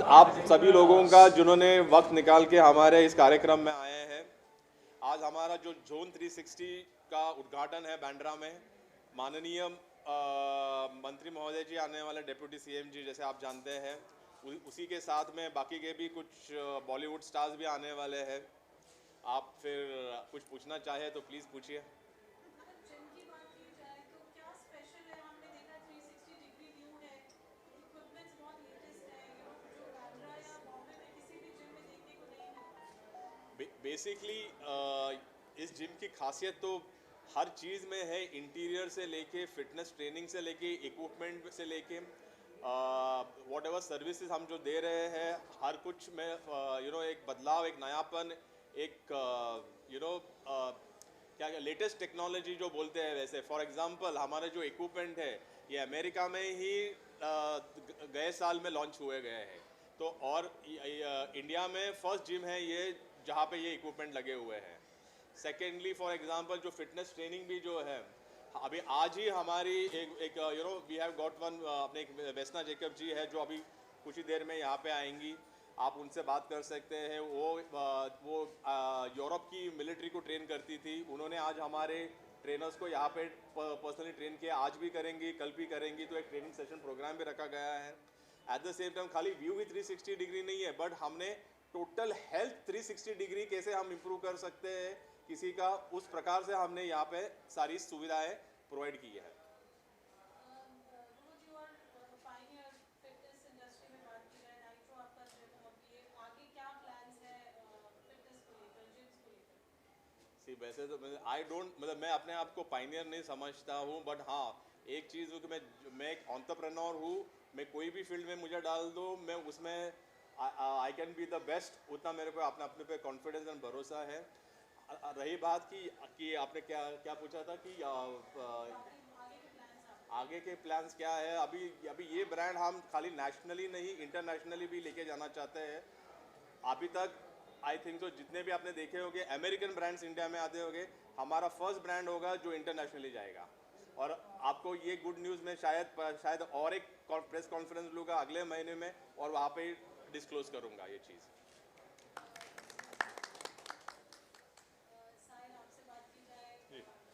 धन्यवाद आप सभी लोगों का जिन्होंने वक्त निकाल के हमारे इस कार्यक्रम में आए हैं। आज हमारा जो जोन 360 का उद्घाटन है बांद्रा में, माननीय मंत्री महोदय जी आने वाले, डिप्टी सीएम जी जैसे आप जानते हैं, उसी के साथ में बाकी के भी कुछ बॉलीवुड स्टार्स भी आने वाले हैं। आप फिर कुछ पूछना चाहे तो प्लीज़ पूछिए। जिम की बात की जाए तो क्या स्पेशल है? हमने देखा 360 डिग्री व्यू है, इक्विपमेंट्स बहुत लेटेस्ट है, जो बांद्रा या बॉम्बे में किसी भी जिम में देखने को नहीं मिलता। बेसिकली इस जिम की खासियत तो हर चीज़ में है, इंटीरियर से लेके फिटनेस ट्रेनिंग से लेके इक्विपमेंट से लेके वॉट एवर सर्विसेज हम जो दे रहे हैं, हर कुछ में एक बदलाव, एक नयापन, एक क्या लेटेस्ट टेक्नोलॉजी जो बोलते हैं वैसे। फॉर एग्जांपल हमारे जो इक्विपमेंट है ये अमेरिका में ही गए साल में लॉन्च हुए गए हैं, तो और इंडिया में फर्स्ट जिम है ये जहाँ पे ये इक्विपमेंट लगे हुए हैं। सेकेंडली फॉर एग्जांपल जो फिटनेस ट्रेनिंग भी जो है, अभी आज ही हमारी एक वी हैव गॉट वन, अपने एक वेस्ना जेकब जी है जो अभी कुछ ही देर में यहाँ पे आएंगी, आप उनसे बात कर सकते हैं। वो यूरोप की मिलिट्री को ट्रेन करती थी, उन्होंने आज हमारे ट्रेनर्स को यहाँ पे पर्सनली ट्रेन किया, आज भी करेंगी, कल भी करेंगी, तो एक ट्रेनिंग सेशन प्रोग्राम भी रखा गया है। एट द सेम टाइम खाली व्यू ही 360 डिग्री नहीं है, बट हमने टोटल हेल्थ 360 डिग्री कैसे हम इम्प्रूव कर सकते हैं किसी का, उस प्रकार से हमने यहाँ पे सारी सुविधाएं प्रोवाइड की है। रोज और पाइनियर फिटनेस इंडस्ट्री में बात की जाए, नाइट्रो आपका जिम, अब ये आगे क्या प्लान्स है फिटनेस को लेकर, जिम्स को लेकर? सी वैसे तो आई डोंट, मतलब मैं अपने आप को पाइनियर नहीं समझता हूँ, बट हाँ एक चीज़ हूँ कि मैं एक एंटरप्रेन्योर हूँ। मैं कोई भी फील्ड में मुझे डाल दो, मैं उसमें I can be the best, उतना मेरे पे अपने पे कॉन्फिडेंस एंड भरोसा है। रही बात कि आपने क्या क्या पूछा था कि आगे के प्लान्स क्या है, अभी ये ब्रांड हम खाली नेशनली नहीं इंटरनेशनली भी लेके जाना चाहते हैं। अभी तक आई थिंक तो जितने भी आपने देखे होंगे अमेरिकन ब्रांड्स इंडिया में आते होंगे, हमारा फर्स्ट ब्रांड होगा जो इंटरनेशनली जाएगा। और आपको ये गुड न्यूज़ में शायद और एक प्रेस कॉन्फ्रेंस लूँगा अगले महीने में, और वहाँ पे डिस्क्लोज करूँगा ये चीज़। साहिल, आपसे बात की जाए,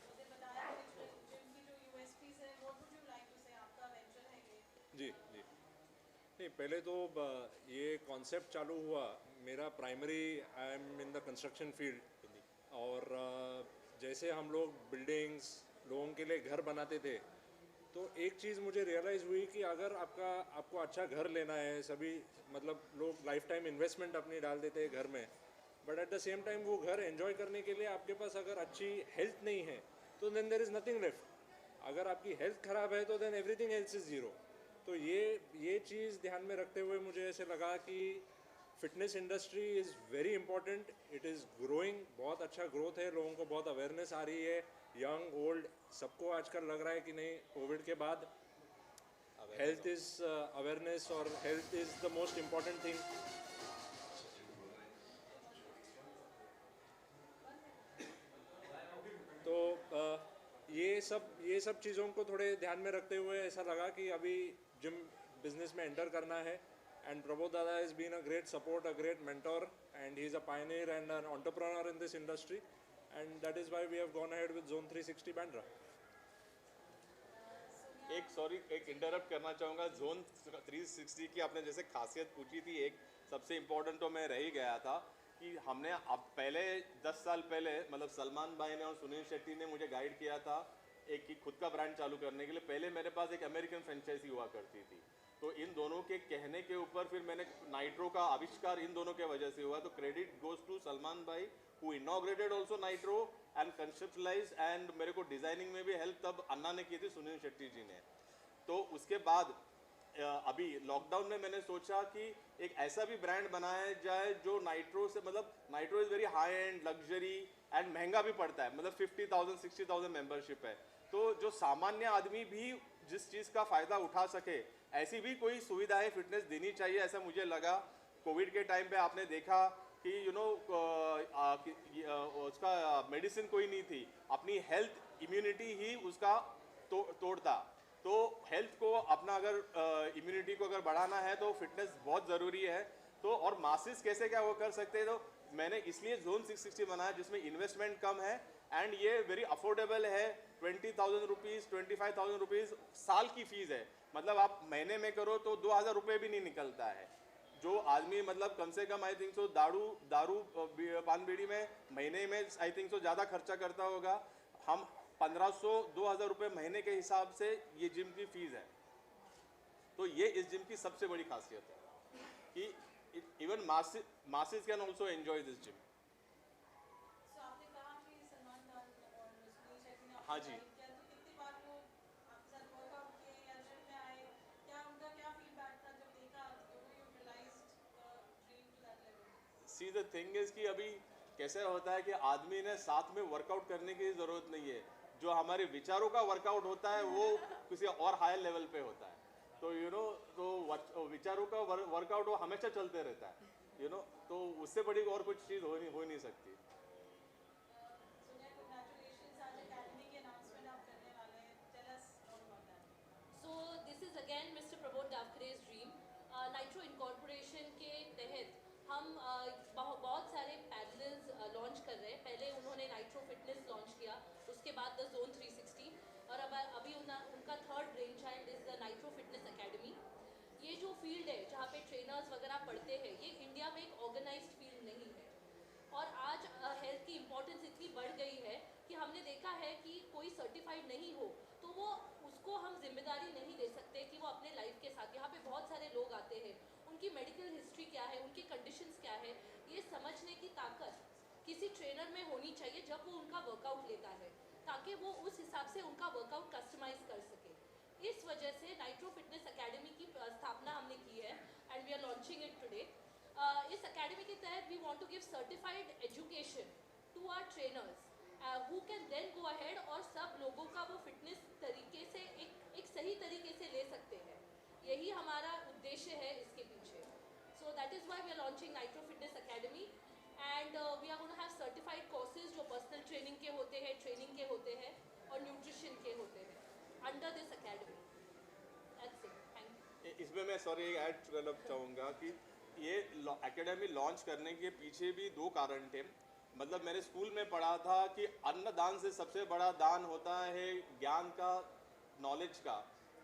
मुझे बताया कि जिम की जो यूएसपीज है, what would you like to say, आपका वेंचर है ये? जी जी, नहीं पहले तो ये कॉन्सेप्ट चालू हुआ, मेरा primary, I am in the construction field, और जैसे हम लोग बिल्डिंग्स लोगों के लिए घर बनाते थे, तो एक चीज़ मुझे रियलाइज़ हुई कि अगर आपको अच्छा घर लेना है, सभी मतलब लोग लाइफ टाइम इन्वेस्टमेंट अपनी डाल देते हैं घर में, but at the same time वो घर एंजॉय करने के लिए आपके पास अगर अच्छी हेल्थ नहीं है तो then there is nothing left. अगर आपकी हेल्थ ख़राब है तो then everything else is zero. तो ये चीज़ ध्यान में रखते हुए मुझे ऐसे लगा कि fitness industry is very important, it is growing, बहुत अच्छा ग्रोथ है, लोगों को बहुत अवेयरनेस आ रही है, यंग ओल्ड सबको आजकल लग रहा है कि नहीं, कोविड के बाद हेल्थ इज़ अवेयरनेस और health is the most important thing. तो ये सब चीज़ों को थोड़े ध्यान में रखते हुए ऐसा लगा कि अभी जिम बिजनेस में एंटर करना है, एंड प्रबोध दादा has been a great support, a great mentor, and he is a pioneer and an entrepreneur in this industry, and that is why we have gone ahead with Zone 360 Bandra. एक interrupt करना चाहूँगा, zone 360 की आपने जैसे खासियत पूछी थी, एक सबसे इम्पोर्टेंट तो मैं रह ही गया था कि हमने अब पहले 10 साल पहले, मतलब सलमान भाई ने और सुनील शेट्टी ने मुझे गाइड किया था एक खुद का ब्रांड चालू करने के लिए। पहले मेरे पास एक अमेरिकन फ्रेंचाइजी हुआ करती थी, तो इन दोनों के कहने के ऊपर फिर मैंने नाइट्रो का आविष्कार इन दोनों के वजह से हुआ, तो क्रेडिट गोज टू सलमान भाई who inaugurated also Nitro and conceptualise, and मेरे को डिजाइनिंग में भी हेल्प तब अन्ना ने की थी, सुनील शेट्टी जी ने। तो उसके बाद अभी लॉकडाउन में मैंने सोचा कि एक ऐसा भी ब्रांड बनाया जाए जो नाइट्रो से, मतलब nitro is very high and luxury and महंगा भी पड़ता है, मतलब 50,000 60,000 मेंबरशिप है, तो जो सामान्य आदमी भी जिस चीज़ का फ़ायदा उठा सके ऐसी भी कोई सुविधाएं फिटनेस देनी चाहिए, ऐसा मुझे लगा। कोविड के टाइम पे आपने देखा कि उसका मेडिसिन कोई नहीं थी, अपनी हेल्थ इम्यूनिटी ही उसका तोड़ता। तो हेल्थ को अपना अगर इम्यूनिटी को अगर बढ़ाना है तो फिटनेस बहुत ज़रूरी है। तो और मासिस कैसे क्या वो कर सकते हैं, तो मैंने इसलिए जोन 660 बनाया जिसमें इन्वेस्टमेंट कम है एंड ये वेरी अफोर्डेबल है। 20,000 रुपीज़ 25,000 रुपीज़ साल की फ़ीस है, मतलब आप महीने में करो तो 2,000 रुपये भी नहीं निकलता है। जो आदमी मतलब कम से कम आई थिंक सो दारू पान बीड़ी में महीने में आई थिंक सो ज़्यादा खर्चा करता होगा, हम 1,500-2,000 रुपये महीने के हिसाब से ये जिम की फ़ीस है। तो ये इस जिम की सबसे बड़ी खासियत है कि even masses can also enjoy this gym. So आपने कहा कि सलमान खान और सुनील शेट्टी ने हाँ आपको जी। गाइड किया, तो कितनी बार वो आपके साथ वर्कआउट किए या जिम में आए, क्या उनका क्या फीडबैक था जब देखा you realised the dream to that level? See the thing is कि अभी कैसे होता है कि आदमी ने साथ में वर्कआउट करने की ज़रूरत नहीं है, जो हमारे विचारों का वर्कआउट होता है वो किसी और हायर लेवल पे होता है। तो तो विचारों का वर्कआउट वो हमेशा चलते रहता है, तो उससे बड़ी और कुछ चीज़ हो नहीं सकती। सुनिया, कांग्रेचुलेशंस, आज एकेडमी के अनाउंसमेंट आप करने वाले हैं, tell us all about that. So this is again Mr. Pramod Davkare's dream. Nitro incorporation के तहत हम बहुत सारे पैरेलल्स लॉन्च कर रहे हैं। पहले उन्होंने नाइट्रो फिटनेस लॉन्च किया, उसके बाद द जोन 360, और अब अभी उनका third brain child is the nitro fitness academy. ये जो फील्ड है जहाँ पे ट्रेनर्स वगैरह पढ़ते हैं, ये इंडिया में एक ऑर्गेनाइज्ड फील्ड नहीं है। और आज हेल्थ की इम्पोर्टेंस इतनी बढ़ गई है कि हमने देखा है कि कोई सर्टिफाइड नहीं हो तो वो उसको हम जिम्मेदारी नहीं दे सकते कि वो अपने लाइफ के साथ, यहाँ पे बहुत सारे लोग आते हैं, उनकी मेडिकल हिस्ट्री क्या है, उनकी कंडीशंस क्या है, ये समझने की ताकत किसी ट्रेनर में होनी चाहिए जब वो उनका वर्कआउट लेता है, ताकि वो उस हिसाब से उनका वर्कआउट कस्टमाइज कर सके। इस वजह से नाइट्रो फिटनेस एकेडमी की स्थापना हमने की है and we are launching it today. इस एकेडमी के तहत we want to give certified education to our trainers who can then go ahead और सब लोगों का वो फिटनेस तरीके से एक सही तरीके से ले सकते हैं। यही हमारा उद्देश्य है इसके पीछे। So that is why we are launching Nitro fitness academy and we are going to have certified courses जो पर्सनल ट्रेनिंग के होते हैं, ट्रेनिंग के होते हैं और न्यूट्रिशन के होते हैं under this academy. That's it, thank you. इसमें मैं सॉरी ऐड करना चाहूँगा कि ये एकेडमी लॉन्च करने के पीछे भी दो कारण थे। मतलब मैंने स्कूल में पढ़ा था कि अन्नदान से सबसे बड़ा दान होता है ज्ञान का, नॉलेज का,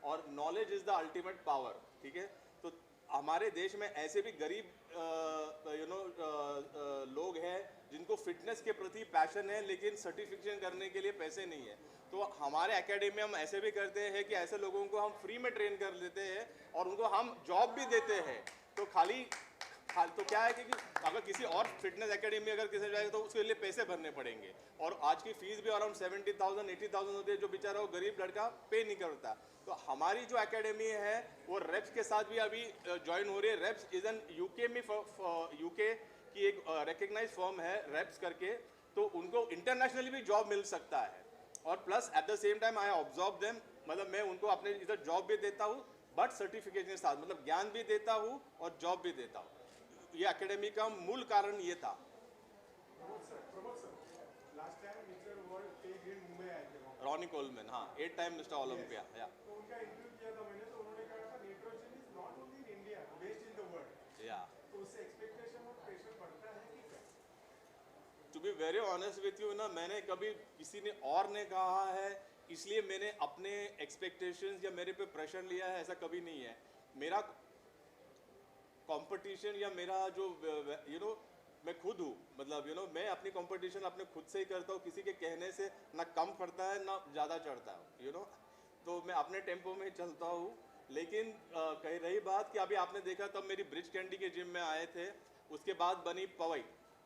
और knowledge is the ultimate power. ठीक है, तो हमारे देश में ऐसे भी गरीब लोग हैं जिनको फिटनेस के प्रति पैशन है लेकिन सर्टिफिकेशन करने के लिए पैसे नहीं है। तो हमारे एकेडमी में हम ऐसे भी करते हैं कि ऐसे लोगों को हम फ्री में ट्रेन कर लेते हैं और उनको हम जॉब भी देते हैं। तो तो क्या है कि अगर किसी और फिटनेस एकेडमी अगर किसी जाएगा तो उसके लिए पैसे भरने पड़ेंगे, और आज की फीस भी अराउंड 70,000 80,000 होती है, जो बेचारा वो गरीब लड़का पे नहीं करता। तो हमारी जो एकेडमी है वो रेप्स के साथ भी अभी ज्वाइन हो रही है। रेप्स इज एन यूके की एक रिकग्नाइज फर्म है रेप्स करके, तो उनको इंटरनेशनली भी जॉब मिल सकता है। और plus at the same time I observe them, मतलब मैं उनको अपने इधर जॉब भी देता हूँ बट सर्टिफिकेशन के साथ, मतलब ज्ञान भी देता हूँ और जॉब भी देता हूँ। ये एकेडमी का मूल कारण ये था। Pramod sir, last time mister world पे ग्रेड मुंबई आए थे वहाँ। रॉनी कोलमैन, हाँ 8 टाइम मिस्टर ओलंपिया। या तो उनका इंटरव्यू किया था मैंने, तो उन्होंने कहा था nitrogen is not only in India, based in the world. या तो उससे एक्सपेक्टेशन और प्रेशर बढ़ता है कि क्या? To be very honest with you ना, मैंने कभी किसी ने और ने कहा है इसलिए मैंने अपने एक्सपेक्टेशंस या मेरे पे प्रेशर लिया है, ऐसा कभी नहीं है। मेरा कंपटीशन या मेरा जो मैं खुद हूँ, मतलब मैं अपनी कंपटीशन अपने खुद से ही करता हूँ, किसी के कहने से ना कम पड़ता है ना ज़्यादा चढ़ता है, तो मैं अपने टेम्पो में ही चलता हूँ। लेकिन कही रही बात कि अभी आपने देखा तब मेरी ब्रिज कैंडी के जिम में आए थे, उसके बाद बनी पवई।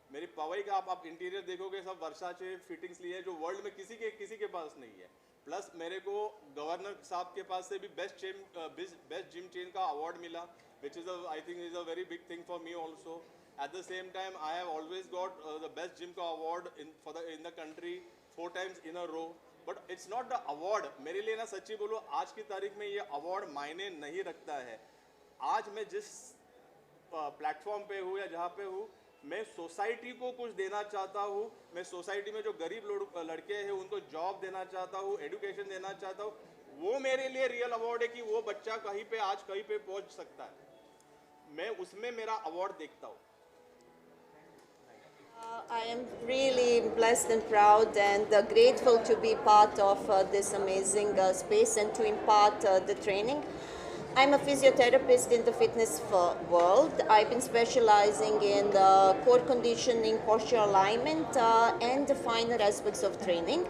मेरी पवई का आप इंटीरियर देखोगे सब वर्षाचे फिटिंग्स लिए जो वर्ल्ड में किसी के पास नहीं है। प्लस मेरे को गवर्नर साहब के पास से भी बेस्ट जिम चेन का अवार्ड मिला, which is I think is a very big thing for me also. At the same time, I have always got the best gym का award in the country 4 times in a row. But it's not the award. मेरे लिए ना सच्ची बोलो आज की तारीख में ये award मायने नहीं रखता है। आज मैं जिस प्लेटफॉर्म पे हूँ या जहाँ पे हूँ, मैं सोसाइटी को कुछ देना चाहता हूँ। मैं सोसाइटी में जो गरीब लड़के हैं उनको जॉब देना चाहता हूँ, एजुकेशन देना चाहता हूँ। वो मेरे लिए रियल अवार्ड है कि वो बच्चा कहीं पे आज कहीं पे पहुंच सकता है, मैं उसमें मेरा अवार्ड देखता हूँ। I am really blessed and proud and grateful to be part of this amazing space and to impart the training. I'm a physiotherapist in the fitness world. I've been specializing in core conditioning, posture alignment, and the finer aspects of training.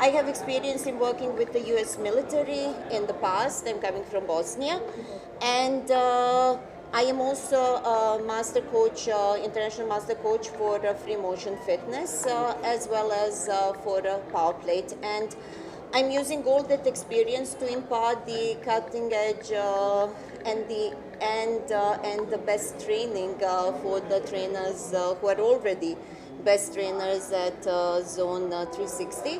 I have experience in working with the US military in the past. I'm coming from Bosnia. And I am also a master coach, international master coach for free motion fitness, as well as for power plate. And I'm using all that experience to impart the cutting edge and the best training for the trainers who are already best trainers at Zone 360.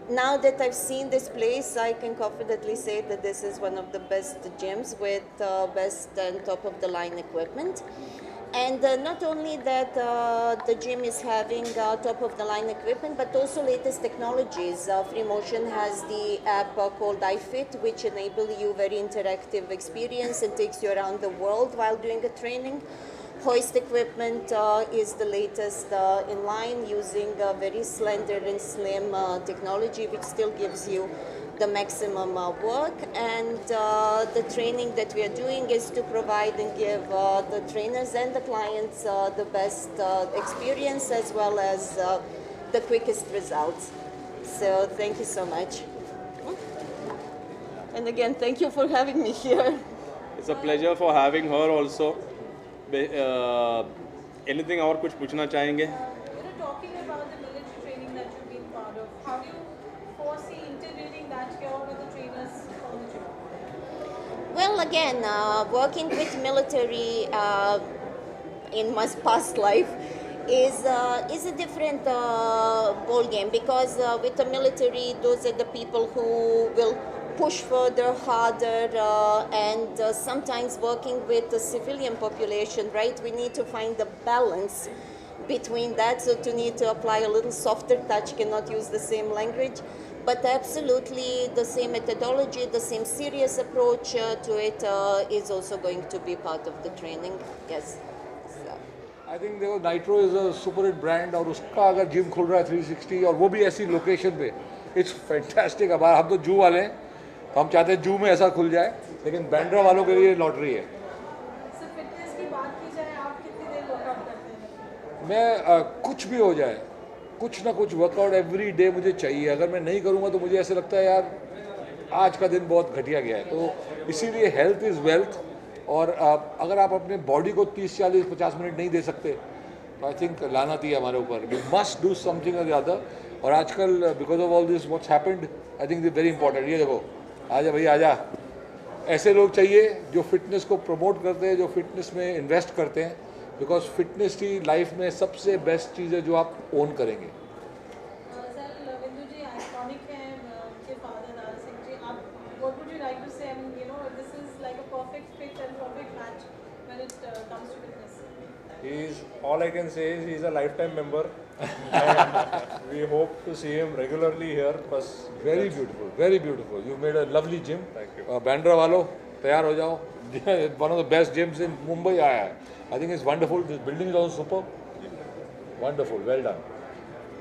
Now that I've seen this place, I can confidently say that this is one of the best gyms with best and top of the line equipment. And not only that the gym is having top of the line equipment, but also latest technologies. FreeMotion has the app called iFit, which enable you very interactive experience and takes you around the world while doing a training. Hoist equipment is the latest in line, using very slender and slim technology, which still gives you the maximum work. And the training that we are doing is to provide and give the trainers and the clients the best experience as well as the quickest results. So thank you so much. And again, thank you for having me here. It's a pleasure for having her also. Anything और कुछ पूछना चाहेंगे? Talking about the military training that you've been part of, how do you foresee integrating that here with the trainers from the gym? Well, again, working with military in my past life is a different ball game, because with the military, those are the people who will push further, harder, and sometimes working with the civilian population, right? We need to find the balance between that, so to need to apply a little softer touch, cannot use the same language, but absolutely the same methodology, the same serious approach to it is also going to be part of the training, yes. So. I think देखो nitro is a super hit brand, और उसका अगर gym खुल रहा है 360 और वो भी ऐसी लोकेशन पे, इट्स फैंटास्टिक। अब हम तो जू वाले हैं, हम चाहते हैं जू में ऐसा खुल जाए, लेकिन बैंड्रा वालों के लिए लॉटरी है। सर, फिटनेस की बात की जाए, आप कितनी देर वर्कआउट करते हैं? मैं कुछ भी हो जाए, कुछ ना कुछ वर्कआउट एवरी डे मुझे चाहिए। अगर मैं नहीं करूँगा तो मुझे ऐसे लगता है यार आज का दिन बहुत घटिया गया है। तो इसीलिए हेल्थ इज़ वेल्थ, और अगर आप अपने बॉडी को 30, 40, 50 मिनट नहीं दे सकते तो आई थिंक लानती है हमारे ऊपर। वी मस्ट डू समथिंग और अदर। और आजकल because of all this what's happened, I think very important. ये देखो, आजा भैया आजा, ऐसे लोग चाहिए जो फिटनेस को प्रमोट करते हैं, जो फिटनेस में इन्वेस्ट करते हैं, बिकॉज फिटनेस की लाइफ में सबसे बेस्ट चीज़ है जो आप ओन करेंगे। सर, विंदु जी आइकॉनिक हैं, उनके फादर दारा सिंह जी, आप what would you like to say? This is like a perfect fit and perfect match when it comes to fitness. He's, all I can say is he's a lifetime member and we hope to see him regularly here. Very beautiful, very beautiful. You made a lovely gym. Thank you. Bandra वालों तैयार हो जाओ, one of the best gyms in Mumbai आया है। I think it's wonderful, this building is also super, wonderful, well done,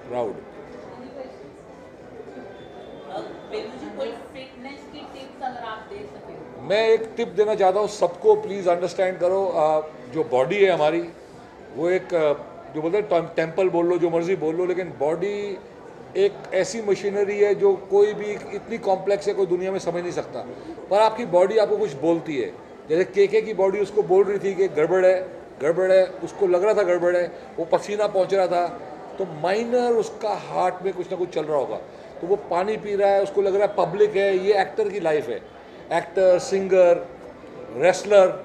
proud. कोई fitness की tips अगर आप दे सकें? मैं एक टिप देना चाहता हूँ सबको, प्लीज़ अंडरस्टैंड करो, जो बॉडी है हमारी वो एक जो बोलते हैं टेम्पल बोल लो, जो मर्जी बोल लो, लेकिन बॉडी एक ऐसी मशीनरी है जो कोई भी इतनी कॉम्प्लेक्स है कोई दुनिया में समझ नहीं सकता, पर आपकी बॉडी आपको कुछ बोलती है। जैसे केके की बॉडी उसको बोल रही थी कि गड़बड़ है, गड़बड़ है, उसको लग रहा था गड़बड़ है, वो पसीना पहुँच रहा था, तो माइनर उसका हार्ट में कुछ ना कुछ चल रहा होगा, तो वो पानी पी रहा है, उसको लग रहा है पब्लिक है। ये एक्टर की लाइफ है, एक्टर, सिंगर, रेसलर,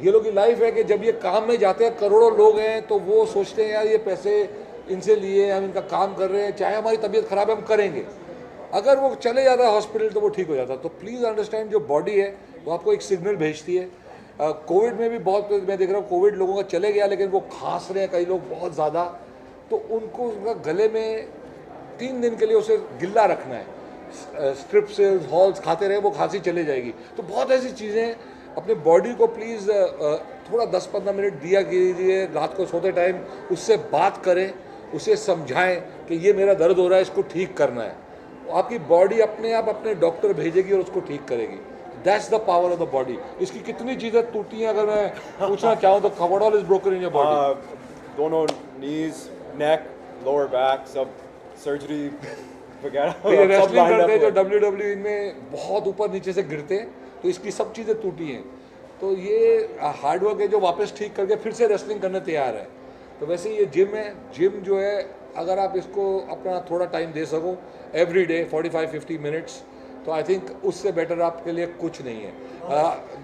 ये लोग की लाइफ है कि जब ये काम में जाते हैं, करोड़ों लोग हैं, तो वो सोचते हैं यार ये पैसे इनसे लिए, हम इनका काम कर रहे हैं, चाहे हमारी तबीयत ख़राब है हम करेंगे। अगर वो चले जाता है हॉस्पिटल तो वो ठीक हो जाता है। तो प्लीज़ अंडरस्टैंड, जो बॉडी है वो आपको एक सिग्नल भेजती है। कोविड में भी बहुत मैं देख रहा हूँ, कोविड लोगों का चले गया लेकिन वो खांस रहे हैं कई लोग बहुत ज़्यादा, तो उनको उनका गले में 3 दिन के लिए उसे गिल्ला रखना है। स्ट्रिप्सिल्स हॉल्स खाते रहे, वो खांसी चले जाएगी। तो बहुत ऐसी चीज़ें, अपने बॉडी को प्लीज़ थोड़ा 10-15 मिनट दिया कीजिए रात को सोते टाइम, उससे बात करें, उसे समझाएं कि ये मेरा दर्द हो रहा है, इसको ठीक करना है। आपकी बॉडी अपने आप अपने डॉक्टर भेजेगी और उसको ठीक करेगी। That's the power of the body. इसकी कितनी चीज़ें टूटी हैं, अगर मैं पूछना चाहूँ तो what all is broken in your body? दोनों नीज, नेक, लोअर बैक, सब सर्जरी वगैरह ये सब रेसलिंग lined up करते हैं जो हुआ। WWE में बहुत ऊपर नीचे से गिरते हैं, तो इसकी सब चीज़ें टूटी हैं। तो ये हार्डवर्क है जो वापस ठीक करके फिर से रेसलिंग करने तैयार है। तो वैसे ये जिम है, जिम जो है अगर आप इसको अपना थोड़ा टाइम दे सको एवरी डे 45-50 मिनट्स, तो आई थिंक उससे बेटर आपके लिए कुछ नहीं है।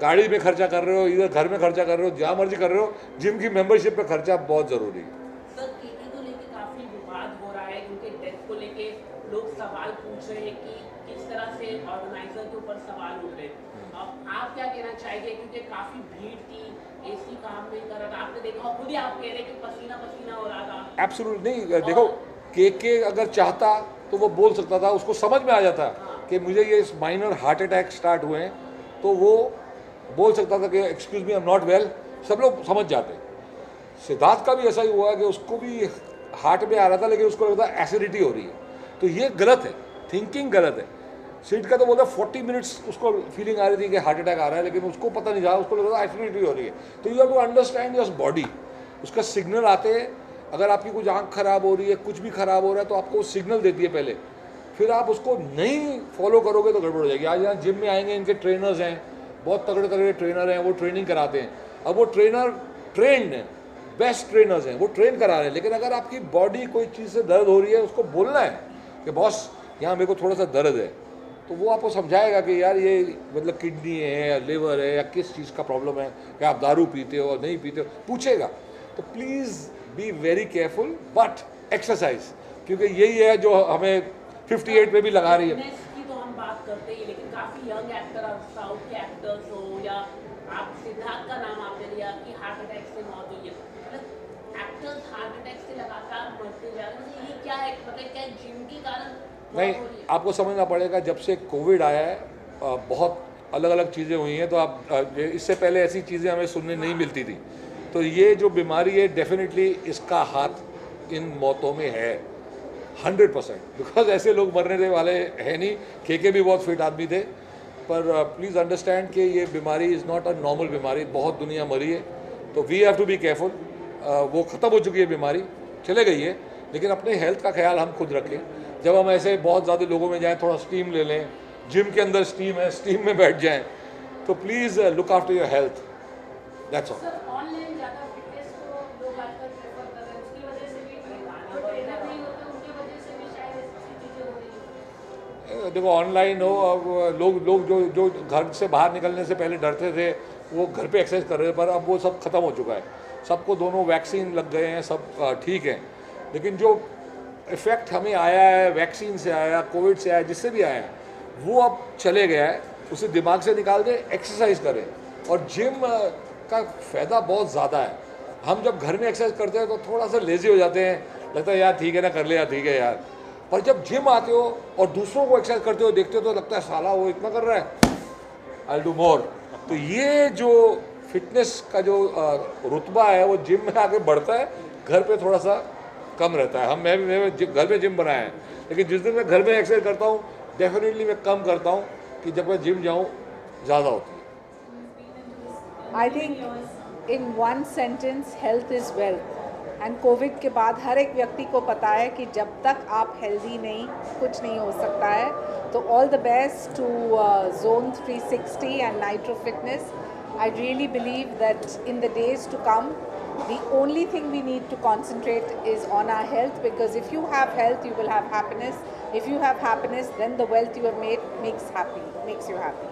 गाड़ी में खर्चा कर रहे हो, इधर घर में खर्चा कर रहे हो, जहाँ मर्जी कर रहे हो, जिम की मेंबरशिप पे खर्चा बहुत ज़रूरी है। सर केके को लेके काफी विवाद हो रहा है, उनके डेथ को लेके लोग सवाल पूछ रहे हैं कि किस तरह से ऑर्गेनाइजर के ऊपर सवाल उठ रहे हैं। अब आप क्या कहना चाहेंगे, क्योंकि काफी भीड़ थी, एसी काम नहीं कर रहा था, आपने देखा खुद ही आप कह रहे कि पसीना पसीना हो रहा था। एब्सोल्यूट नहीं, देखो केके अगर चाहता तो वो बोल सकता था, उसको समझ में आ जाता कि मुझे ये माइनर हार्ट अटैक स्टार्ट हुए हैं, तो वो बोल सकता था कि excuse me I am not well, सब लोग समझ जाते। सिद्धार्थ का भी ऐसा ही हुआ कि उसको भी हार्ट में आ रहा था, लेकिन उसको लगता एसिडिटी हो रही है, तो ये गलत है, थिंकिंग गलत है। सीट का तो बोलता 40 मिनट्स उसको फीलिंग आ रही थी कि हार्ट अटैक आ रहा है, लेकिन उसको पता नहीं था, उसको लगता एसिडिटी हो रही है। तो you have to understand your body, उसका सिग्नल आते हैं। अगर आपकी कुछ आँख खराब हो रही है, कुछ भी खराब हो रहा है, तो आपको सिग्नल देती है पहले, फिर आप उसको नहीं फॉलो करोगे तो गड़बड़ हो जाएगी। आज यहाँ जिम में आएंगे, इनके ट्रेनर्स हैं, बहुत तगड़े तगड़े ट्रेनर हैं, वो ट्रेनिंग कराते हैं। अब वो ट्रेनर ट्रेंड हैं, बेस्ट ट्रेनर्स हैं, वो ट्रेन करा रहे हैं, लेकिन अगर आपकी बॉडी कोई चीज़ से दर्द हो रही है, उसको बोलना है कि बॉस यहाँ मेरे को थोड़ा सा दर्द है, तो वो आपको समझाएगा कि यार ये मतलब किडनी है या लिवर है या किस चीज़ का प्रॉब्लम है, कि आप दारू पीते हो और नहीं पीते हो, पूछेगा। तो please be very careful, but exercise, क्योंकि यही है जो हमें 58 पे भी लगा रही है। फिटनेस की तो हम बात करते ही, लेकिन काफी यंग एक्टर, साउथ के एक्टर्स हो या आप सिद्धार्थ का नाम आपने लिया कि हार्ट अटैक से मौत हुई है, मतलब एक्टर्स हार्ट अटैक से लगातार मरते जा रहे हैं, ये क्या है, मतलब क्या जिम के कारण नहीं, मौत हो रही है? आपको समझना पड़ेगा, जब से कोविड आया है बहुत अलग अलग चीज़ें हुई हैं, तो आप इससे पहले ऐसी चीज़ें हमें सुनने नहीं मिलती थी। तो ये जो बीमारी है डेफिनेटली इसका हाथ इन मौतों में है 100%, बिकॉज ऐसे लोग मरने वाले हैं नहीं। केके भी बहुत फिट आदमी थे, पर प्लीज़ अंडरस्टैंड कि ये बीमारी इज़ नॉट अ नॉर्मल बीमारी, बहुत दुनिया मरी है, तो we have to be careful. वो ख़त्म हो चुकी है बीमारी, चले गई है, लेकिन अपने हेल्थ का ख्याल हम खुद रखें। जब हम ऐसे बहुत ज़्यादा लोगों में जाएँ, थोड़ा स्टीम ले लें, जिम के अंदर स्टीम है, स्टीम में बैठ जाएँ, तो please look after your health, that's all. Sir online ज़्यादा फिटनेस को लोग आजकल प्रेफर कर रहे हैं, उसकी वजह से भी जो ट्रेनर नहीं होते उनकी वजह से भी शायद ऐसी चीज़ें हो रही हैं। देखो ऑनलाइन हो, अब लोग जो घर से बाहर निकलने से पहले डरते थे, वो घर पे एक्सरसाइज कर रहे थे, पर अब वो सब खत्म हो चुका है। सबको दोनों वैक्सीन लग गए हैं, सब ठीक है, लेकिन जो इफ़ेक्ट हमें आया है, वैक्सीन से आया, कोविड से आया, जिससे भी आया, वो अब चले गया है, उसे दिमाग से निकाल दें, एक्सरसाइज करें। और जिम का फ़ायदा बहुत ज़्यादा है। हम जब घर में एक्सरसाइज करते हैं तो थोड़ा सा लेज़ी हो जाते हैं, लगता है यार ठीक है ना, कर ले यार, ठीक है यार। पर जब जिम आते हो और दूसरों को एक्सरसाइज करते हो देखते हो, तो लगता है साला वो इतना कर रहा है, आई डू मोर। तो ये जो फिटनेस का जो रुतबा है, वो जिम में आगे बढ़ता है, घर पे थोड़ा सा कम रहता है। मैं घर में जिम बनाया है, लेकिन जिस दिन मैं घर में एक्सरसाइज करता हूँ, डेफिनेटली मैं कम करता हूँ कि जब मैं जिम जाऊँ ज़्यादा होती है। I think in one sentence, health is wealth. And COVID के बाद हर एक व्यक्ति को पता है कि जब तक आप healthy नहीं, कुछ नहीं हो सकता है। तो all the best to Zone 360 and Nitro Fitness. I really believe that in the days to come, the only thing we need to concentrate is on our health, because if you have health, you will have happiness. If you have happiness, then the wealth you have made makes you happy.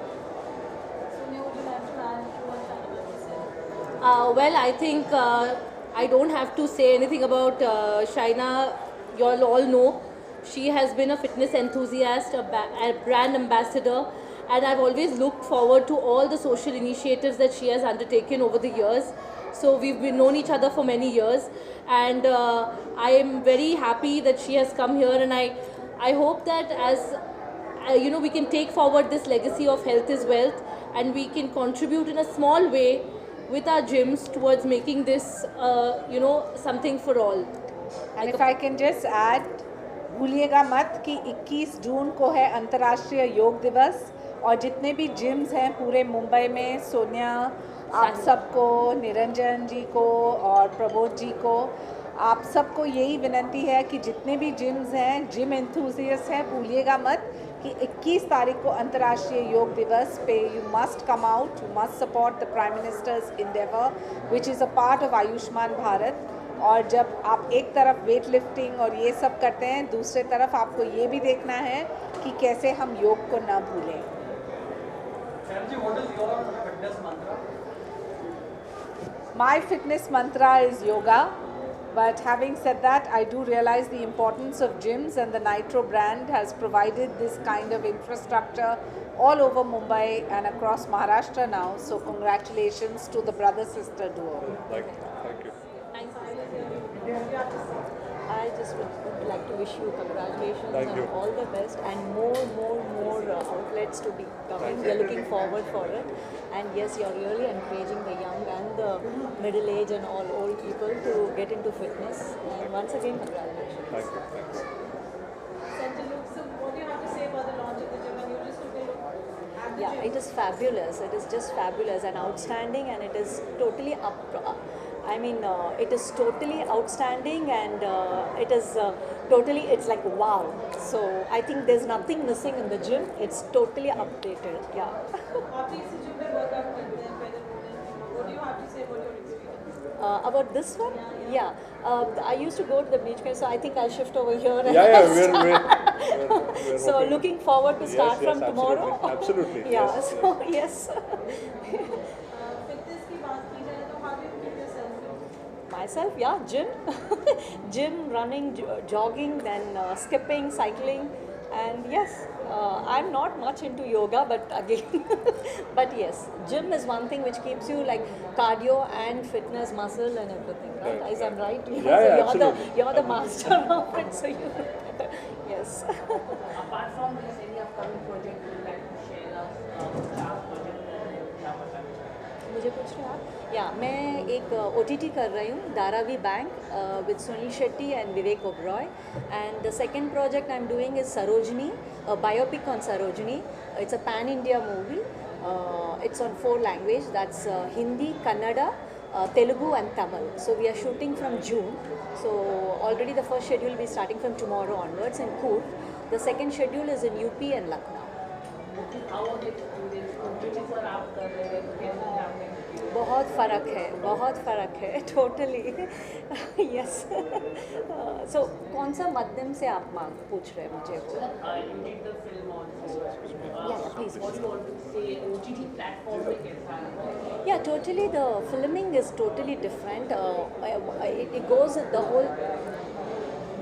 Sonia, would you like to add what Shana said? Well, I think I don't have to say anything about Shaina. You all know she has been a fitness enthusiast, a brand ambassador, and I've always looked forward to all the social initiatives that she has undertaken over the years. So we've been known each other for many years, and I am very happy that she has come here, and I hope that we can take forward this legacy of health is wealth, and we can contribute in a small way with our gyms towards making this, something for all. And if I can just add, भूलिएगा मत कि 21 जून को है अंतर्राष्ट्रीय योग दिवस, और जितने भी जिम्स हैं पूरे मुंबई में, सोनिया, आप सबको, निरंजन जी को और प्रबोध जी को, आप सबको यही विनंती है कि जितने भी जिम्स हैं, जिम एंथुसियस्ट हैं, भूलिएगा मत कि 21 तारीख को अंतर्राष्ट्रीय योग दिवस पे you must come out, you must support the prime ministers Endeavour which is a part of Ayushman Bharat. और जब आप एक तरफ वेट लिफ्टिंग और ये सब करते हैं, दूसरे तरफ आपको ये भी देखना है कि कैसे हम योग को ना भूलें। My fitness mantra is yoga, but having said that, I do realize the importance of gyms, and the Nitro brand has provided this kind of infrastructure all over Mumbai and across Maharashtra now. So congratulations to the brother-sister duo. Thank you. I just would like to wish you congratulations Thank and you. all the best, and more outlets to be coming. We are looking forward for it, and yes, you're really encouraging the young and the middle age and all old people to get into fitness. And once again, congratulations. Thank you. Thanks. So what do you have to say about the launch of the gym? And you just took a look at the Yeah, gym. it is fabulous. It is just fabulous and outstanding, and it is totally it is totally outstanding, and it is totally, it's like wow. So I think there's nothing missing in the gym. It's totally updated. Yeah. After इस gym में workout करते हैं, पहले what do you have to say about your experience? About this one? Yeah. I used to go to the beach, so I think I'll shift over here. Yeah, we're So hoping. looking forward to start Yes, from tomorrow. absolutely. Yeah. Yes, So yes. Fitness की बात की जाए तो how do you keep yourself fit? Myself, yeah, gym, running, jogging, then skipping, cycling, and yes, I'm not much into yoga, but again, but yes, gym is one thing which keeps you like cardio and fitness, muscle and everything, right? Right, Guys, I'm right. Yeah, So absolutely. you're the master of it, so you know better. Yes. Apart from this, any upcoming project you would like to share us? Project क्या पता है? मुझे पूछ रहे हैं आप? या मैं एक OTT कर रही हूँ, Dharavi bank, with Sunil Shetty and Vivek Oberoi, and the second project I'm doing is Sarojini, a biopic on Sarojini. It's a pan-India movie. It's on 4 languages. That's Hindi, Kannada, Telugu and Tamil. So we are shooting from June. So already the first schedule will be starting from tomorrow onwards in Coorg. The second schedule is in UP and Lucknow. How was the experience? OTT पर आप कर रहे हैं, तो कैसा है आपने? बहुत फ़र्क है टोटली यस सो कौन सा माध्यम से आप पूछ रहे हैं मुझे You did the film also. Yeah, please. What do you want to say? OTT platform पे कैसा है? Yeah, totally. The filming is totally different. It goes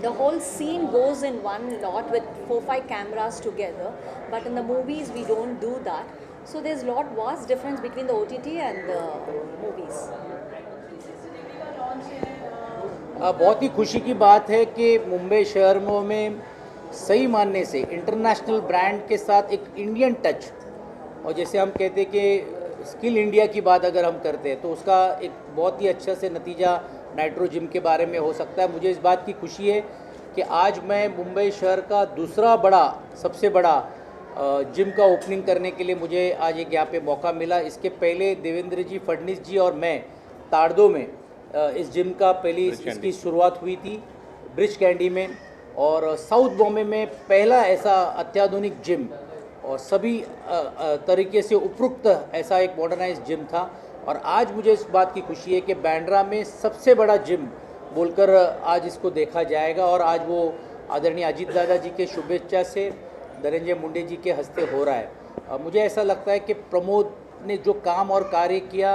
the whole scene goes in one lot with 4-5 cameras together. But in the movies, we don't do that. So there's vast difference between the OTT and the movies. 360 degree का launch है. बहुत ही खुशी की बात है कि मुंबई शहर में सही मानने से इंटरनेशनल ब्रांड के साथ एक इंडियन टच, और जैसे हम कहते हैं कि स्किल इंडिया की बात अगर हम करते हैं तो उसका एक बहुत ही अच्छा से नतीजा नाइट्रो जिम के बारे में हो सकता है। मुझे इस बात की खुशी है कि आज मैं मुंबई शहर का दूसरा सबसे बड़ा जिम का ओपनिंग करने के लिए मुझे आज एक यहाँ पे मौका मिला। इसके पहले देवेंद्र जी फडणवीस जी और मैं ताड़दो में इस जिम का इसकी शुरुआत हुई थी ब्रिज कैंडी में, और साउथ बॉम्बे में पहला ऐसा अत्याधुनिक जिम और सभी तरीके से उपयुक्त ऐसा एक मॉडर्नाइज जिम था। और आज मुझे इस बात की खुशी है कि बांद्रा में सबसे बड़ा जिम बोलकर आज इसको देखा जाएगा, और आज वो आदरणीय अजीत दादा जी के शुभेच्छा से धनंजय मुंडे जी के हस्ते हो रहा है। मुझे ऐसा लगता है कि प्रमोद ने जो काम और कार्य किया,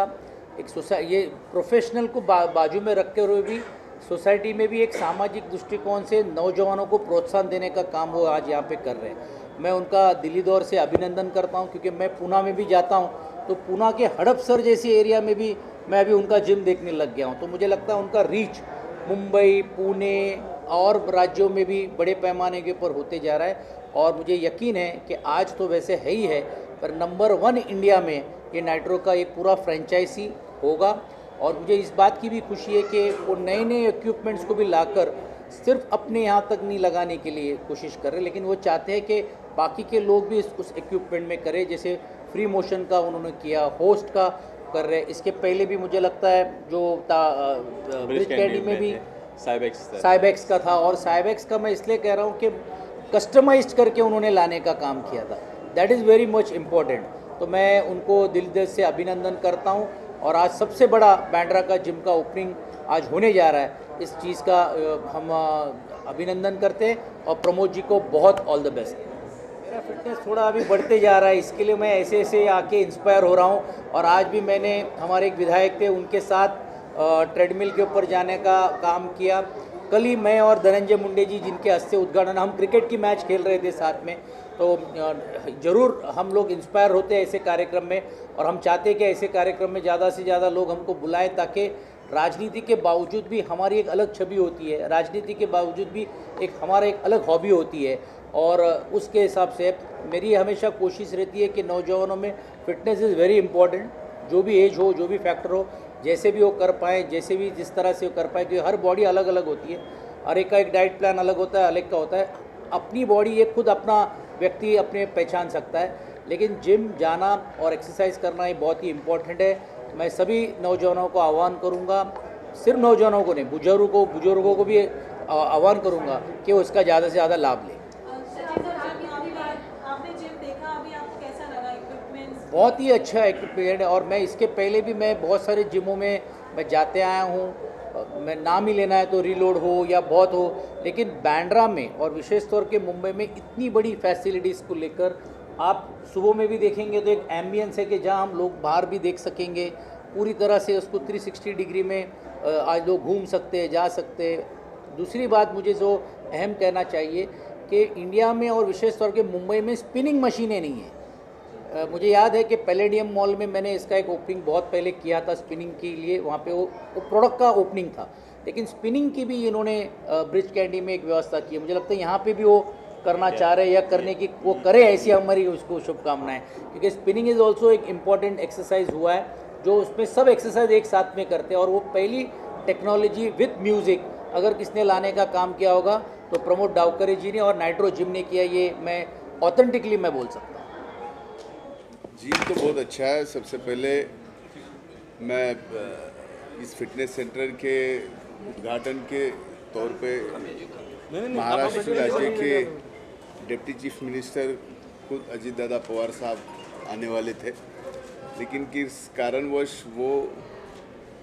ये प्रोफेशनल को बाजू में रखते हुए भी सोसाइटी में भी एक सामाजिक दृष्टिकोण से नौजवानों को प्रोत्साहन देने का काम वो आज यहाँ पे कर रहे हैं। मैं उनका दिली दौर से अभिनंदन करता हूँ, क्योंकि मैं पूना में भी जाता हूँ तो पूना के हड़पसर जैसी एरिया में भी मैं अभी उनका जिम देखने लग गया हूँ। तो मुझे लगता है उनका रीच मुंबई, पुणे, और राज्यों में भी बड़े पैमाने के ऊपर होते जा रहा है। और मुझे यकीन है कि आज तो वैसे है ही है, पर नंबर 1 इंडिया में ये नाइट्रो का एक पूरा फ्रेंचाइजी होगा। और मुझे इस बात की भी खुशी है कि वो नए नए इक्विपमेंट्स को भी लाकर सिर्फ अपने यहाँ तक नहीं लगाने के लिए कोशिश कर रहे, लेकिन वो चाहते हैं कि बाकी के लोग भी उस इक्विपमेंट में करें। जैसे फ्री मोशन का उन्होंने किया, होस्ट का कर रहे। इसके पहले भी मुझे लगता है जो ब्रिज कैंडी में भी साइबेक्स का था, और साइबेक्स का मैं इसलिए कह रहा हूँ कि कस्टमाइज्ड करके उन्होंने लाने का काम किया था। That is very much important. तो मैं उनको दिल से अभिनंदन करता हूँ। और आज सबसे बड़ा बांद्रा का जिम का ओपनिंग आज होने जा रहा है, इस चीज़ का हम अभिनंदन करते हैं और प्रमोद जी को बहुत ऑल द बेस्ट। मेरा फिटनेस थोड़ा अभी बढ़ते जा रहा है, इसके लिए मैं ऐसे ऐसे आके इंस्पायर हो रहा हूँ। और आज भी मैंने, हमारे एक विधायक थे, उनके साथ ट्रेडमिल के ऊपर जाने का काम किया। कल ही मैं और धनंजय मुंडे जी, जिनके हस्ते उद्घाटन, हम क्रिकेट की मैच खेल रहे थे साथ में, तो ज़रूर हम लोग इंस्पायर होते हैं ऐसे कार्यक्रम में। और हम चाहते हैं कि ऐसे कार्यक्रम में ज़्यादा से ज़्यादा लोग हमको बुलाएं, ताकि राजनीति के बावजूद भी हमारी एक अलग छवि होती है, राजनीति के बावजूद भी हमारा एक अलग हॉबी होती है। और उसके हिसाब से मेरी हमेशा कोशिश रहती है कि नौजवानों में फिटनेस इज़ वेरी इंपॉर्टेंट। जो भी एज हो, जो भी फैक्टर हो, जैसे भी वो कर पाएँ, जैसे भी जिस तरह से वो कर पाए, क्योंकि हर बॉडी अलग अलग होती है, हर एक का एक डाइट प्लान अलग होता है, अलग का होता है। अपनी बॉडी ये खुद अपना व्यक्ति अपने पहचान सकता है, लेकिन जिम जाना और एक्सरसाइज करना ये बहुत ही इम्पोर्टेंट है। मैं सभी नौजवानों को आह्वान करूँगा, सिर्फ नौजवानों को नहीं, बुजुर्गों को भी आह्वान करूँगा कि वो इसका ज़्यादा से ज़्यादा लाभ लें। आपने जिम देखा, अभी आपको कैसा लगा इक्विपमेंट्स? बहुत ही अच्छा इक्विपमेंट है। और मैं इसके पहले भी मैं बहुत सारे जिमों में मैं जाते आया हूँ, मैं नाम ही लेना है तो रीलोड हो या बहुत हो, लेकिन बांद्रा में और विशेष तौर के मुंबई में इतनी बड़ी फैसिलिटीज़ को लेकर आप सुबह में भी देखेंगे तो एक एम्बियंस है कि जहाँ हम लोग बाहर भी देख सकेंगे, पूरी तरह से उसको 360 डिग्री में आज लोग घूम सकते हैं, जा सकते हैं। दूसरी बात मुझे जो अहम कहना चाहिए कि इंडिया में और विशेष तौर के मुंबई में स्पिनिंग मशीनें नहीं हैं। मुझे याद है कि पैलेडियम मॉल में मैंने इसका एक ओपनिंग बहुत पहले किया था स्पिनिंग के लिए, वहाँ पे वो प्रोडक्ट का ओपनिंग था, लेकिन स्पिनिंग की भी इन्होंने ब्रिज कैंडी में एक व्यवस्था की है। मुझे लगता है यहाँ पे भी वो करना चाह रहे हैं या करने की वो करे, ऐसी हमारी उसको शुभकामनाएं। क्योंकि स्पिनिंग इज़ ऑल्सो एक इम्पॉर्टेंट एक्सरसाइज हुआ है, जो उसमें सब एक्सरसाइज एक साथ में करते हैं। और वो पहली टेक्नोलॉजी विद म्यूज़िक अगर किसने लाने का काम किया होगा तो प्रमोद डावकरे जी ने और नाइट्रो जिम ने किया, ये मैं ऑथेंटिकली मैं बोल सकता हूँ। जिम तो बहुत अच्छा है। सबसे पहले मैं इस फिटनेस सेंटर के उद्घाटन के तौर पे महाराष्ट्र राज्य के डिप्टी चीफ मिनिस्टर खुद अजीत दादा पवार साहब आने वाले थे, लेकिन किस कारणवश वो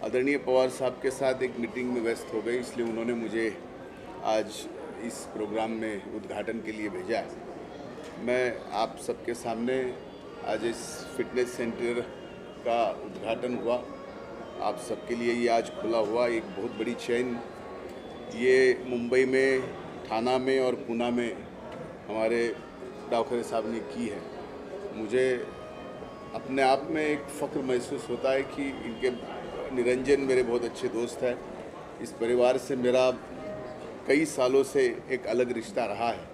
आदरणीय पवार साहब के साथ एक मीटिंग में व्यस्त हो गए, इसलिए उन्होंने मुझे आज इस प्रोग्राम में उद्घाटन के लिए भेजा है। मैं आप सबके सामने आज इस फिटनेस सेंटर का उद्घाटन हुआ, आप सबके लिए ये आज खुला हुआ एक बहुत बड़ी चेन। ये मुंबई में, ठाणा में और पुणे में हमारे डावकरे साहब ने की है। मुझे अपने आप में एक फ़ख्र महसूस होता है कि इनके निरंजन मेरे बहुत अच्छे दोस्त हैं। इस परिवार से मेरा कई सालों से एक अलग रिश्ता रहा है।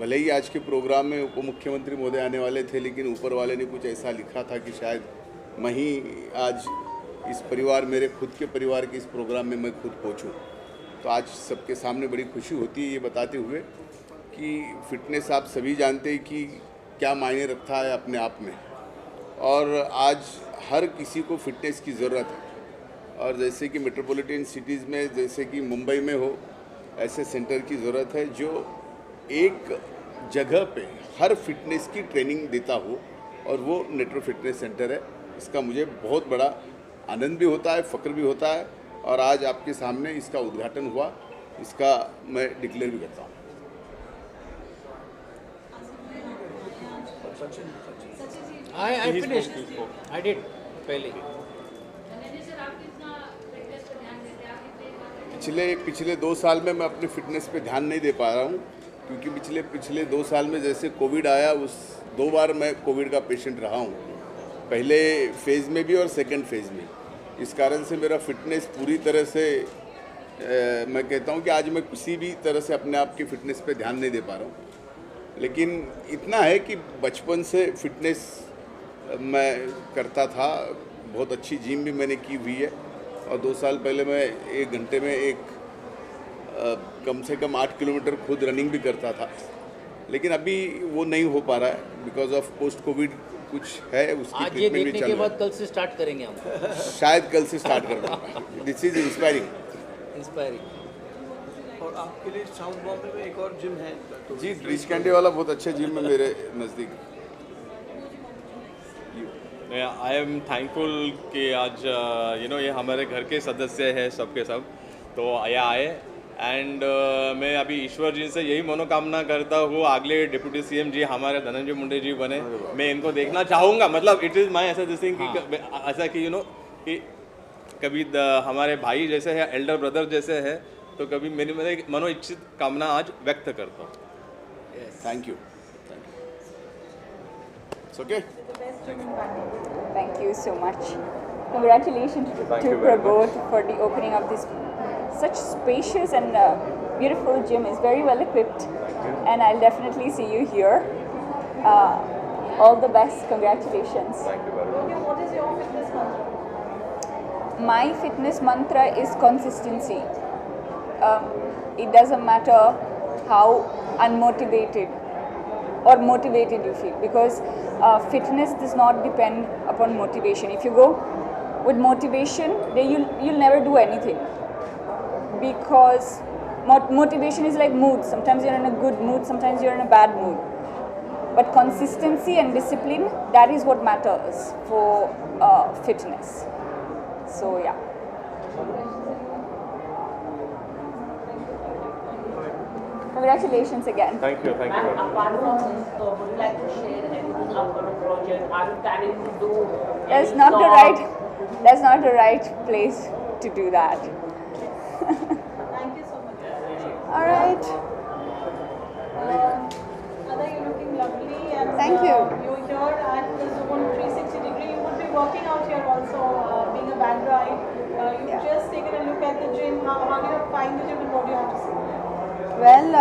भले ही आज के प्रोग्राम में उप मुख्यमंत्री महोदय आने वाले थे, लेकिन ऊपर वाले ने कुछ ऐसा लिखा था कि शायद मैं ही आज इस परिवार, मेरे खुद के परिवार के इस प्रोग्राम में मैं खुद पहुंचूं। तो आज सबके सामने बड़ी खुशी होती है ये बताते हुए कि फ़िटनेस आप सभी जानते हैं कि क्या मायने रखता है अपने आप में, और आज हर किसी को फिटनेस की ज़रूरत है। और जैसे कि मेट्रोपॉलिटन सिटीज़ में, जैसे कि मुंबई में हो, ऐसे सेंटर की ज़रूरत है जो एक जगह पे हर फिटनेस की ट्रेनिंग देता हो, और वो नेट्रो फिटनेस सेंटर है। इसका मुझे बहुत बड़ा आनंद भी होता है, फ़ख्र भी होता है, और आज आपके सामने इसका उद्घाटन हुआ, इसका मैं डिक्लेयर भी करता हूँ। I finished. I did पहले। पिछले 2 साल में मैं अपने फिटनेस पे ध्यान नहीं दे पा रहा हूँ, क्योंकि पिछले 2 साल में जैसे कोविड आया, उस 2 बार मैं कोविड का पेशेंट रहा हूँ, पहले फेज़ में भी और सेकंड फेज़ में। इस कारण से मेरा फिटनेस पूरी तरह से मैं कहता हूँ कि आज मैं किसी भी तरह से अपने आप की फ़िटनेस पे ध्यान नहीं दे पा रहा हूँ, लेकिन इतना है कि बचपन से फिटनेस मैं करता था, बहुत अच्छी जिम भी मैंने की हुई है, और 2 साल पहले मैं 1 घंटे में कम से कम 8 किलोमीटर खुद रनिंग भी करता था, लेकिन अभी वो नहीं हो पा रहा है बिकॉज ऑफ पोस्ट कोविड कुछ है, उसकी आज ये ट्रीटमेंट भी देखने चल के रहा बाद कल से स्टार्ट करेंगे हम है। शायद कल से स्टार्ट कर दूँगा। This is inspiring. और आपके लिए साउथ बॉम्बे में एक और जिम है तो जी, ब्रिज कैंडी वाला बहुत अच्छा जिम है मेरे नज़दीक। आई एम थैंकफुल कि आज ये हमारे घर के सदस्य हैं सबके सब, तो यहाँ आए एंड मैं अभी ईश्वर जी से यही मनोकामना करता हूँ अगले डिप्टी सीएम जी हमारे धनंजय मुंडे जी बने। मैं इनको देखना चाहूँगा, मतलब इट इज़ माई ऐसा दिस थिंग कि ऐसा कि कि कभी हमारे भाई जैसे है, एल्डर ब्रदर जैसे है, तो कभी मेरी मनोइच्छित कामना आज व्यक्त करता हूँ। Thank you. It's okay? Thank you so much. Congratulations to Prabodh for the opening of this such spacious and beautiful gym. Is very well equipped, and I'll definitely see you here. All the best. Congratulations. Okay, what is your fitness mantra? My fitness mantra is consistency. It doesn't matter how unmotivated or motivated you feel, because fitness does not depend upon motivation. If you go with motivation, then you'll never do anything, because motivation is like mood. Sometimes you're in a good mood, sometimes you're in a bad mood, but consistency and discipline, that is what matters for fitness. So yeah. Congratulations again. Thank you very much. Apart from this, would you like to share anything about the project? Are you planning to do? That's not the right place to do that. Thank you so much. All right. Ada, you're looking lovely, and Thank you. You're here at the Zone 360 degree. You would be working out here also, being a Bandra. You've just taken a look at the gym. How do you find the gym, and what do you have to say? Well,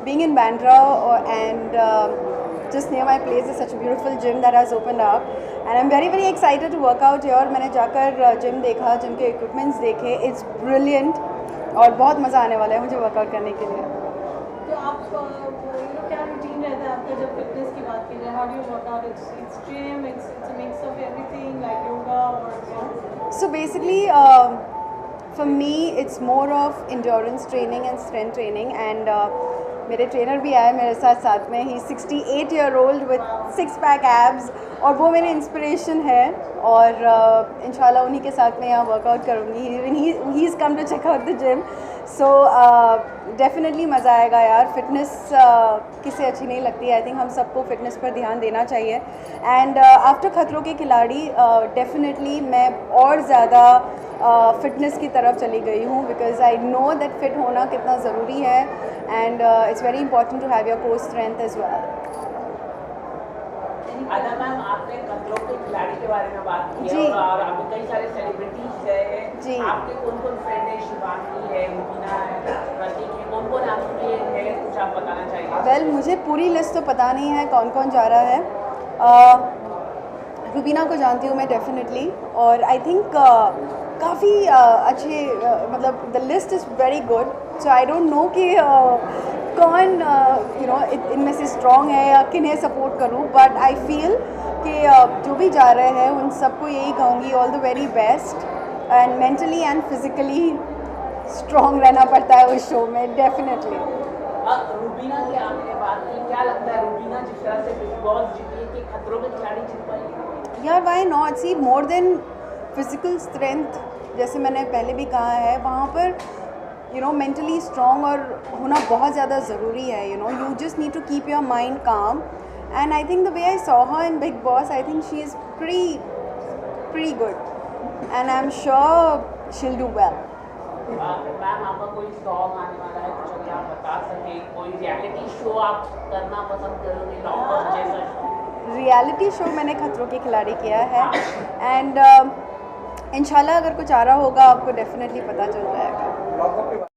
being in Bandra and just near my place is such a beautiful gym that has opened up, and I'm very very excited to work out here. मैंने जाकर gym देखा, gym के equipments देखे, it's brilliant और बहुत मज़ा आने वाला है मुझे workout करने के लिए। तो आप क्या routine रहता है आपका जब fitness की बात की जाए? How do you work out? It's gym, it's a mix of everything like yoga or So basically, for me, it's more of endurance training and strength training, and मेरे ट्रेनर भी आए मेरे साथ में. ही 68-year-old with 6-pack abs, और वो मेरे inspiration है, और इंशाल्लाह उन्हीं के साथ में यहाँ वर्कआउट करूँगी. He is come to check out the gym, so definitely मज़ा आएगा यार. फिटनेस किसे अच्छी नहीं लगती है. आई थिंक हम सबको फिटनेस पर ध्यान देना चाहिए. एंड आफ्टर खतरों के खिलाड़ी डेफिनेटली मैं और ज़्यादा फिटनेस की तरफ चली गई हूँ, because I know that fit होना कितना ज़रूरी है, and it's very important to have your core strength as well. Ada ma'am, आपने खतरों के खिलाड़ी के बारे में बात की जी. और अभी कई सारे सेलिब्रिटीज हैं जी. आपके कौन कौन फ्रेंड है? शिवानी है, रुबीना है, प्रतीक है, कौन कौन आपके है? कुछ आप बताना चाहिए? वेल, मुझे पूरी लिस्ट तो पता नहीं है कौन कौन जा रहा है. रुबीना को जानती हूँ मैं डेफिनेटली, और आई थिंक काफ़ी अच्छे, मतलब the list is very good. So I don't know कि कौन इनमें से स्ट्रॉन्ग है या किन्हें सपोर्ट करूँ, बट आई फील कि जो भी जा रहे हैं उन सबको यही कहूँगी all the very best, and mentally and physically strong रहना पड़ता है उस शो में डेफिनेटली. रुबीना की आपने बात की, क्या लगता है रुबीना जिस तरह से बिग बॉस जीती कि खतरों के खिलाड़ी जीत पाएगी? यार why not. See, more than physical strength, जैसे मैंने पहले भी कहा है, वहाँ पर मेंटली स्ट्रॉन्ग और होना बहुत ज़्यादा ज़रूरी है. You just need to keep your mind calm, and I think the way I saw her in Bigg Boss, I think she is pretty good, and I'm sure she'll do well. Ma'am, आपका कोई song आने वाला है, कुछ अगर आप बता सकें? कोई रियलिटी शो आप करना पसंद करोगे, लॉकअप जैसा शो? रियलिटी शो मैंने खतरों के खिलाड़ी किया है, एंड इंशाल्लाह अगर कुछ आ रहा होगा आपको डेफिनेटली पता चल जाएगा. लॉकअप